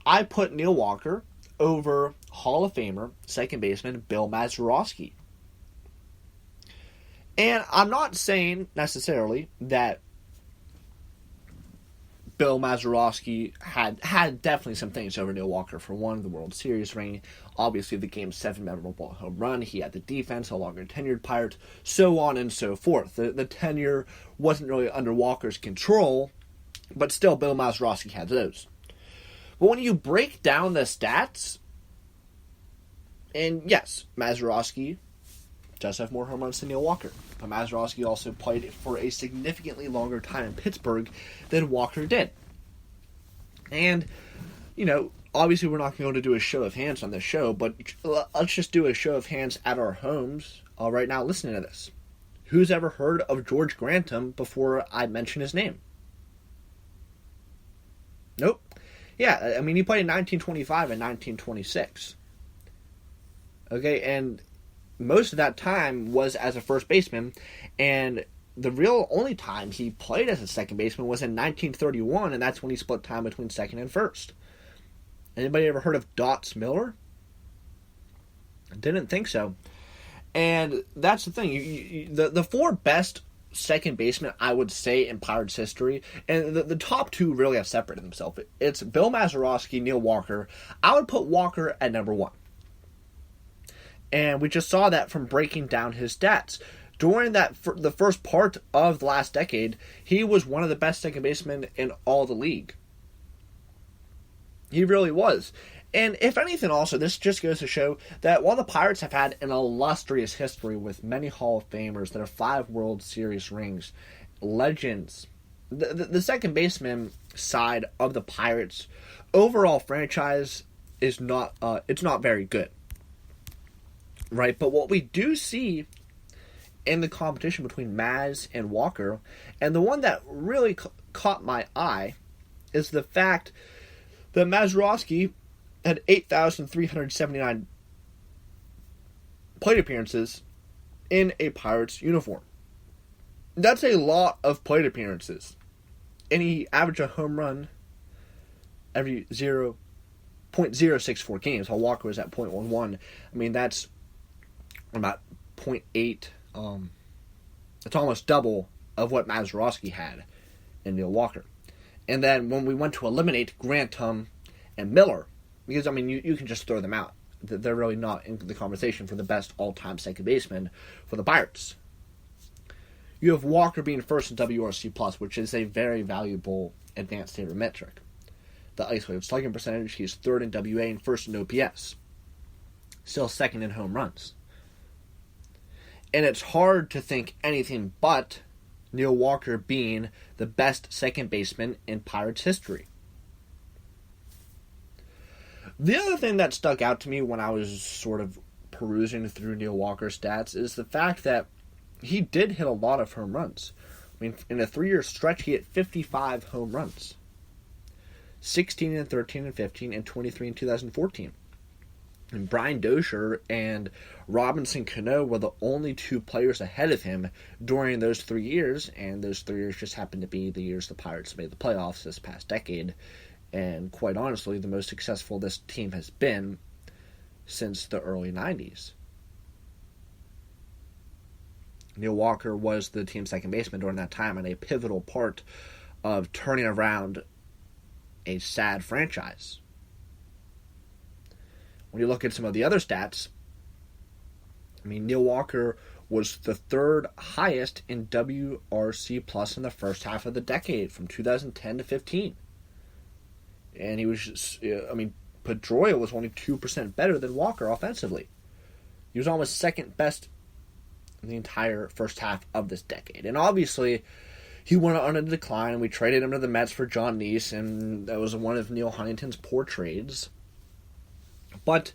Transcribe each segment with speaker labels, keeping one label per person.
Speaker 1: I put Neil Walker over Hall of Famer second baseman Bill Mazeroski. And I'm not saying necessarily that Bill Mazeroski had definitely some things over Neil Walker. For one, the World Series ring, obviously the Game 7 memorable home run, he had the defense, a longer tenured Pirate, so on and so forth. The tenure wasn't really under Walker's control, but still Bill Mazeroski had those. But when you break down the stats, and yes, Mazeroski does have more home runs than Neil Walker, but Mazeroski also played for a significantly longer time in Pittsburgh than Walker did. And, obviously we're not going to do a show of hands on this show, but let's just do a show of hands at our homes right now listening to this. Who's ever heard of George Grantham before I mention his name? Nope. Yeah, he played in 1925 and 1926. Okay, and most of that time was as a first baseman, and the real only time he played as a second baseman was in 1931, and that's when he split time between second and first. Anybody ever heard of Dots Miller? I didn't think so. And that's the thing. The four best second basemen, I would say, in Pirates history, and the top two really have separated themselves. It's Bill Mazeroski, Neil Walker. I would put Walker at number one. And we just saw that from breaking down his stats. During the first part of the last decade, he was one of the best second basemen in all the league. He really was. And if anything also, this just goes to show that while the Pirates have had an illustrious history with many Hall of Famers that have 5 World Series rings, legends, the second baseman side of the Pirates overall franchise is not very good. Right, but what we do see in the competition between Maz and Walker, and the one that really caught my eye, is the fact that Mazeroski had 8,379 plate appearances in a Pirates uniform. That's a lot of plate appearances. And he averaged a home run every 0.064 games, while Walker was at 0.11. That's about 0.8. It's almost double of what Mazeroski had in Neil Walker. And then when we went to eliminate Grantham and Miller, because, you can just throw them out. They're really not in the conversation for the best all-time second baseman for the Pirates. You have Walker being first in WRC+, which is a very valuable advanced sabermetric. The isolated slugging percentage, he's third in WA and first in OPS. Still second in home runs. And it's hard to think anything but Neil Walker being the best second baseman in Pirates history. The other thing that stuck out to me when I was sort of perusing through Neil Walker's stats is the fact that he did hit a lot of home runs. In a 3-year stretch, he hit 55 home runs. 16 in 13 and 15, and 23 in 2014. And Brian Dozier and Robinson Cano were the only 2 players ahead of him during those 3 years, and those 3 years just happened to be the years the Pirates made the playoffs this past decade. And quite honestly, the most successful this team has been since the early 90s. Neil Walker was the team's second baseman during that time and a pivotal part of turning around a sad franchise. When you look at some of the other stats, Neil Walker was the 3rd highest in WRC Plus in the first half of the decade, from 2010 to 15. And he was, Pedroia was only 2% better than Walker offensively. He was almost second best in the entire first half of this decade. And obviously, he went on a decline, and we traded him to the Mets for John Neese, and that was one of Neil Huntington's poor trades. But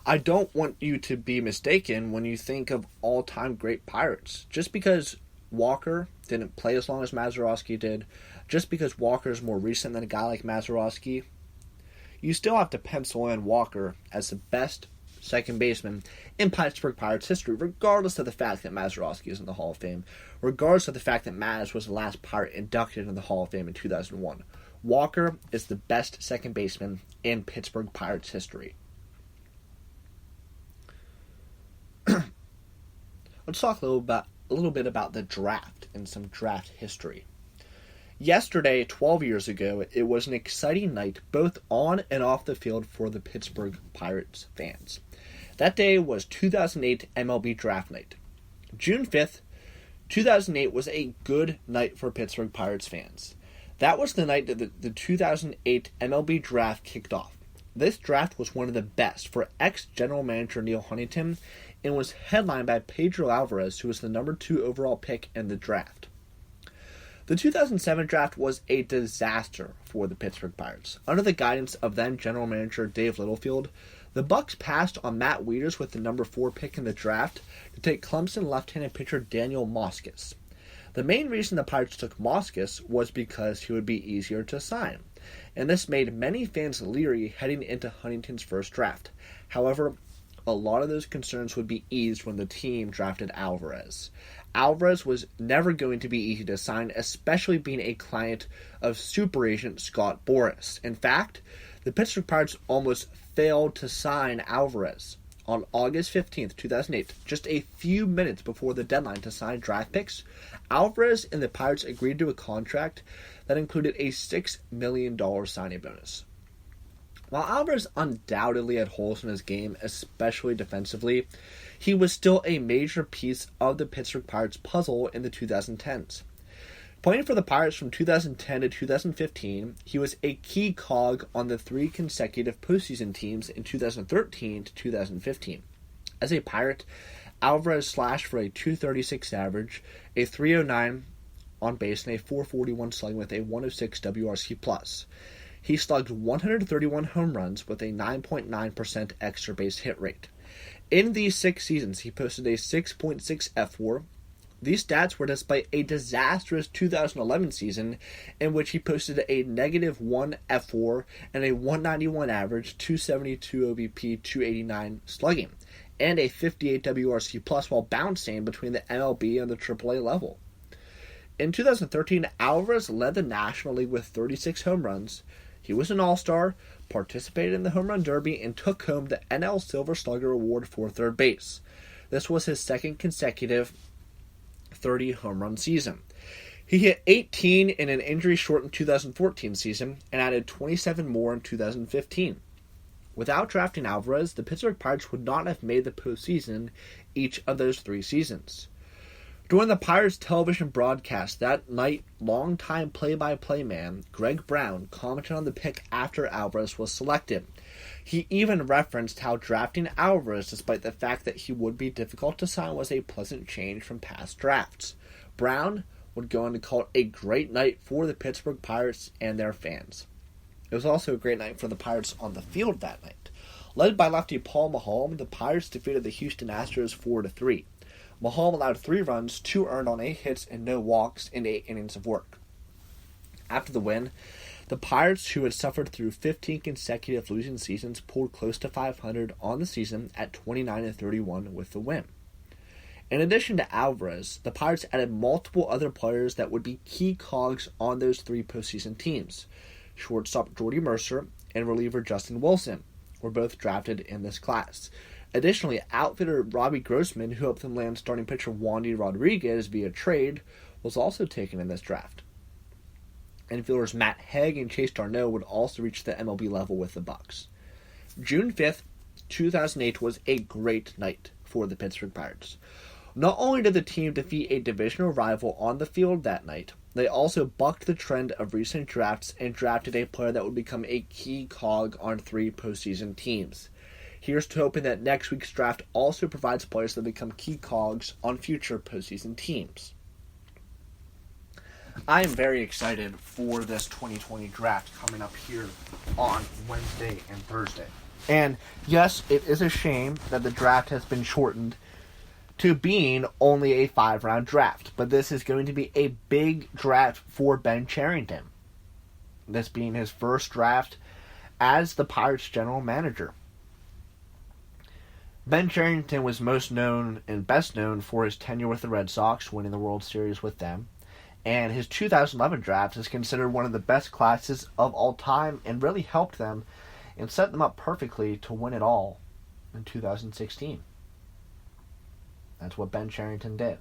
Speaker 1: I don't want you to be mistaken when you think of all-time great Pirates. Just because Walker didn't play as long as Mazeroski did, just because Walker is more recent than a guy like Mazeroski, you still have to pencil in Walker as the best second baseman in Pittsburgh Pirates history, regardless of the fact that Mazeroski is in the Hall of Fame, regardless of the fact that Maz was the last Pirate inducted into the Hall of Fame in 2001. Walker is the best second baseman in Pittsburgh Pirates history. Let's talk a little bit about the draft and some draft history. Yesterday, 12 years ago, it was an exciting night both on and off the field for the Pittsburgh Pirates fans. That day was 2008 MLB Draft Night. June 5th, 2008 was a good night for Pittsburgh Pirates fans. That was the night that the 2008 MLB Draft kicked off. This draft was one of the best for ex-general manager Neil Huntington and was headlined by Pedro Alvarez, who was the number 2 overall pick in the draft. The 2007 draft was a disaster for the Pittsburgh Pirates. Under the guidance of then general manager Dave Littlefield, the Bucs passed on Matt Wieters with the number 4 pick in the draft to take Clemson left-handed pitcher Daniel Moskos. The main reason the Pirates took Moskos was because he would be easier to sign, and this made many fans leery heading into Huntington's first draft. However, a lot of those concerns would be eased when the team drafted Alvarez. Alvarez was never going to be easy to sign, especially being a client of super agent Scott Boras. In fact, the Pittsburgh Pirates almost failed to sign Alvarez. On August 15th, 2008, just a few minutes before the deadline to sign draft picks, Alvarez and the Pirates agreed to a contract that included a $6 million signing bonus. While Alvarez undoubtedly had holes in his game, especially defensively, he was still a major piece of the Pittsburgh Pirates puzzle in the 2010s. Playing for the Pirates from 2010 to 2015, he was a key cog on the 3 consecutive postseason teams in 2013 to 2015. As a Pirate, Alvarez slashed for a .236 average, a .309 on base, and a .441 slugging with a 106 WRC+. He slugged 131 home runs with a 9.9% extra base hit rate. In these 6 seasons, he posted a 6.6 F4. These stats were despite a disastrous 2011 season in which he posted a -1 F4 and a 191 average, 272 OBP, 289 slugging, and a 58 WRC+ while bouncing between the MLB and the AAA level. In 2013, Alvarez led the National League with 36 home runs. He was an all-star, participated in the Home Run Derby, and took home the NL Silver Slugger Award for third base. This was his second consecutive 30 home run season. He hit 18 in an injury-shortened 2014 season and added 27 more in 2015. Without drafting Alvarez, the Pittsburgh Pirates would not have made the postseason each of those 3 seasons. During the Pirates television broadcast that night, longtime play-by-play man Greg Brown commented on the pick after Alvarez was selected. He even referenced how drafting Alvarez, despite the fact that he would be difficult to sign, was a pleasant change from past drafts. Brown would go on to call it a great night for the Pittsburgh Pirates and their fans. It was also a great night for the Pirates on the field that night. Led by lefty Paul Maholm, the Pirates defeated the Houston Astros 4-3. Maholm allowed 3 runs, 2 earned on 8 hits and no walks in 8 innings of work. After the win, the Pirates, who had suffered through 15 consecutive losing seasons, pulled close to 500 on the season at 29-31 with the win. In addition to Alvarez, the Pirates added multiple other players that would be key cogs on those 3 postseason teams. Shortstop Jordy Mercer and reliever Justin Wilson were both drafted in this class. Additionally, outfitter Robbie Grossman, who helped them land starting pitcher Wandy Rodriguez via trade, was also taken in this draft. Infielders Matt Haig and Chase Darno would also reach the MLB level with the Bucs. June 5th, 2008 was a great night for the Pittsburgh Pirates. Not only did the team defeat a divisional rival on the field that night, they also bucked the trend of recent drafts and drafted a player that would become a key cog on 3 postseason teams. Here's to hoping that next week's draft also provides players that become key cogs on future postseason teams. I am very excited for this 2020 draft coming up here on Wednesday and Thursday. And yes, it is a shame that the draft has been shortened to being only a 5-round draft, but this is going to be a big draft for Ben Cherington. This being his first draft as the Pirates general manager. Ben Cherington was most known and best known for his tenure with the Red Sox, winning the World Series with them, And his 2011 draft is considered one of the best classes of all time and really helped them and set them up perfectly to win it all in 2016. That's what Ben Cherington did.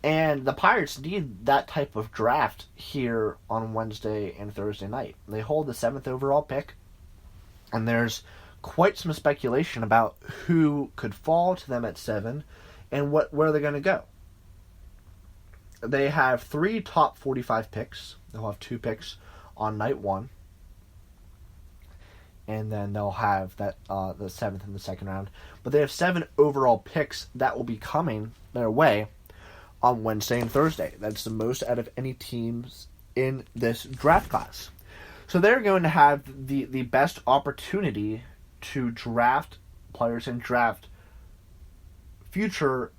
Speaker 1: And the Pirates need that type of draft here on Wednesday and Thursday night. They hold the 7th overall pick, and there's quite some speculation about who could fall to them at 7 and where they're going to go. They have 3 top 45 picks. They'll have 2 picks on night 1. And then they'll have that the 7th in the second round. But they have 7 overall picks that will be coming their way on Wednesday and Thursday. That's the most out of any teams in this draft class. So they're going to have the best opportunity to draft players and draft future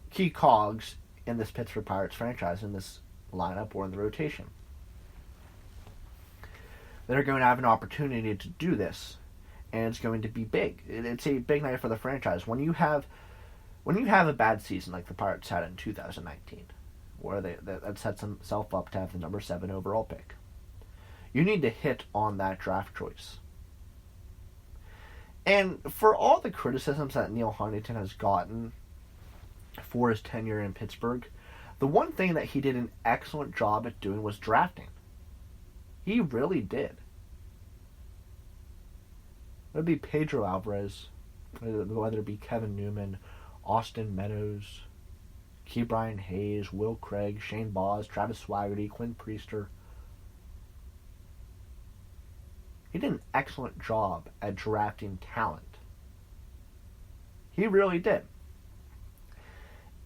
Speaker 1: key cogs in this Pittsburgh Pirates franchise, in this lineup or in the rotation. They're going to have an opportunity to do this, and it's going to be big. It's a big night for the franchise. When you have a bad season like the Pirates had in 2019, where that sets themselves up to have the number 7 overall pick, you need to hit on that draft choice. And for all the criticisms that Neil Huntington has gotten for his tenure in Pittsburgh, the one thing that he did an excellent job at doing was drafting. He really did. Whether it be Pedro Alvarez, whether it be Kevin Newman, Austin Meadows, Ke'Bryan Hayes, Will Craig, Shane Baz, Travis Swaggerty, Quinn Priester. He did an excellent job at drafting talent. He really did.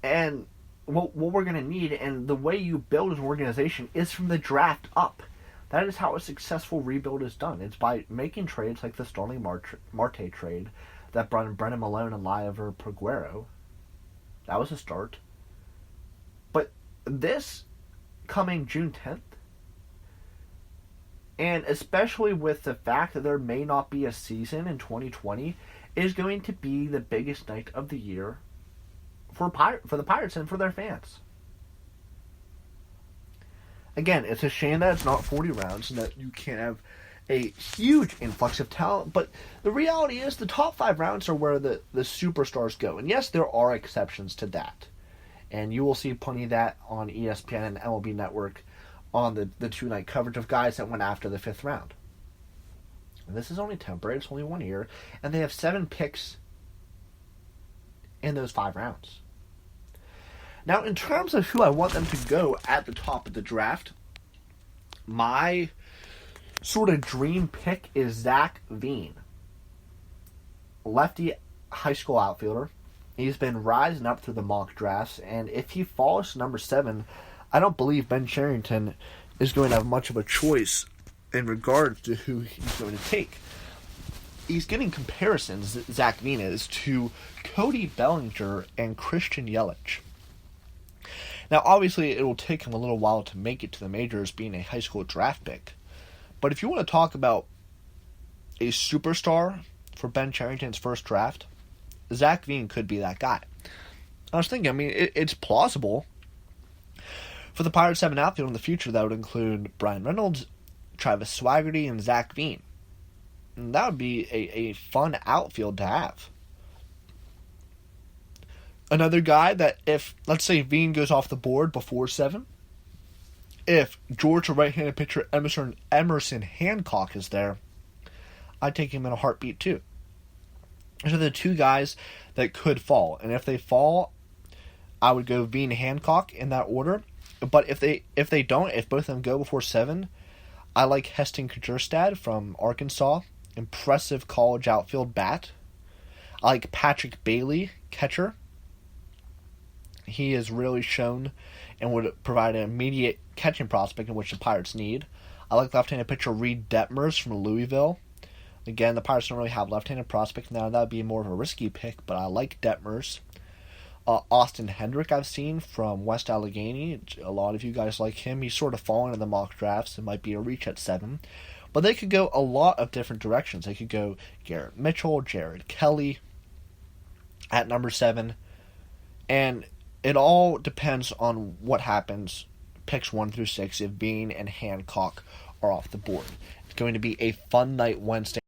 Speaker 1: And what we're going to need, and the way you build an organization, is from the draft up. That is how a successful rebuild is done. It's by making trades like the Starling Marte trade that brought in Brennan Malone and Liover Peguero. That was a start. But this coming June 10th, and especially with the fact that there may not be a season in 2020, is going to be the biggest night of the year for the Pirates and for their fans. Again, it's a shame that it's not 40 rounds and that you can't have a huge influx of talent, but the reality is the top 5 rounds are where the superstars go. And yes, there are exceptions to that. And you will see plenty of that on ESPN and MLB Network on the 2-night coverage of guys that went after the 5th round. And this is only temporary, it's only 1 year, and they have 7 picks in those 5 rounds. Now, in terms of who I want them to go at the top of the draft, my sort of dream pick is Zach Veen. Lefty high school outfielder. He's been rising up through the mock drafts, and if he falls to number 7, I don't believe Ben Cherington is going to have much of a choice in regards to who he's going to take. He's getting comparisons, Zach Veen is, to Cody Bellinger and Christian Yelich. Now, obviously, it will take him a little while to make it to the majors being a high school draft pick. But if you want to talk about a superstar for Ben Cherington's first draft, Zach Veen could be that guy. I was thinking, it's plausible for the Pirates to have an outfield in the future that would include Brian Reynolds, Travis Swaggerty, and Zach Veen. And that would be a fun outfield to have. Another guy that if, let's say, Veen goes off the board before 7, if Georgia right-handed pitcher Emerson Hancock is there, I'd take him in a heartbeat too. Those are the 2 guys that could fall. And if they fall, I would go Veen Hancock in that order. But if they don't, if both of them go before 7, I like Heston Kjerstad from Arkansas. Impressive college outfield bat. I like Patrick Bailey, catcher. He has really shown and would provide an immediate catching prospect in which the Pirates need. I like left-handed pitcher Reed Detmers from Louisville. Again, the Pirates don't really have left-handed prospects now. That would be more of a risky pick, but I like Detmers. Austin Hendrick I've seen from West Allegheny. A lot of you guys like him. He's sort of fallen in the mock drafts. It might be a reach at 7. But they could go a lot of different directions. They could go Garrett Mitchell, Jared Kelly at number 7. And it all depends on what happens picks 1 through 6 if Bean and Hancock are off the board. It's going to be a fun night Wednesday